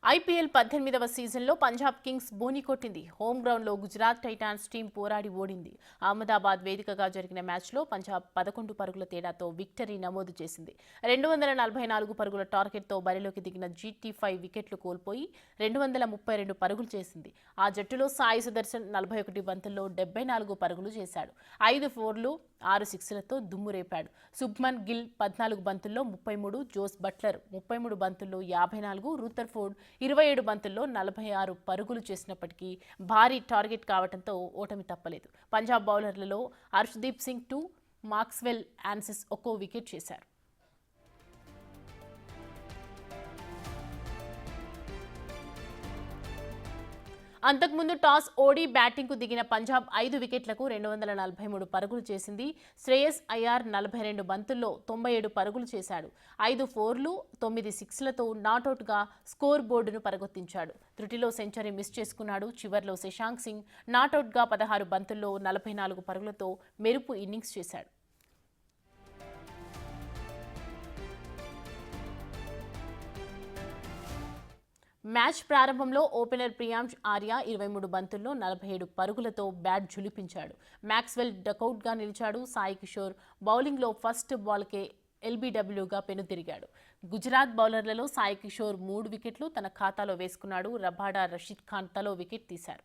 IPL 18వ సీజన్లో Punjab Kings బోని కొట్టింది. Home గ్రౌండ్లో గుజరాత్ టైటాన్స్ టీం పోరాడి ఓడింది. అహ్మదాబాద్ వేదికగా జరిగిన మ్యాచ్లో పంజాబ్ 11 పరుగుల తేడాతో విక్టరీ నమోదు చేసింది. 244 పరుగుల టార్గెట్తో బరిలోకి దిగిన GT5 వికెట్లు కోల్పోయి 232 పరుగులు చేసింది. ఆ జట్టులో సాయి సుదర్శన్ 41 బంతుల్లో 74 పరుగులు చేశాడు. 5 ఫోర్లు 6 సిక్స్లతో దుమ్మురేపాడు. శుభ్మన్ గిల్ 14 బంతుల్లో 33, జోస్ బట్లర్ 33 బంతుల్లో 54, రూథర్ఫోర్డ్ 27 బంతుల్లో 46 పరుగులు చేసినప్పటికీ భారీ టార్గెట్ కావడంతో ఓటమి తప్పలేదు. పంజాబ్ బౌలర్లలో హర్షదీప్ సింగ్ 2, మాక్స్వెల్ యాన్సిస్ ఒక్కో వికెట్ చేశారు. అంతకుముందు టాస్ ఓడి బ్యాటింగ్కు దిగిన పంజాబ్ 5 వికెట్లకు 243 పరుగులు చేసింది. శ్రేయస్ అయ్యార్ 42 బంతుల్లో 97 పరుగులు చేశాడు. 5 ఫోర్లు 9 సిక్స్లతో నాటౌట్గా స్కోర్ బోర్డును పరగొట్టించాడు. త్రుటిలో సెంచరీ మిస్ చేసుకున్నాడు. చివర్లో శశాంక్ సింగ్ నాటౌట్గా 16 బంతుల్లో 44 పరుగులతో మెరుపు ఇన్నింగ్స్ చేశాడు. మ్యాచ్ ప్రారంభంలో ఓపెనర్ ప్రియాంష్ ఆర్య 23 బంతుల్లో 47 పరుగులతో బ్యాట్ ఝుళిపించాడు. మాక్స్వెల్ డకౌట్గా నిలిచాడు. సాయి కిషోర్ బౌలింగ్లో ఫస్ట్ బాల్కే LBWగా పెనుతిరిగాడు. గుజరాత్ బౌలర్లలో సాయి కిషోర్ 3 వికెట్లు తన ఖాతాలో వేసుకున్నాడు. రబాడా, రషీద్ ఖాన్ తలో వికెట్ తీశారు.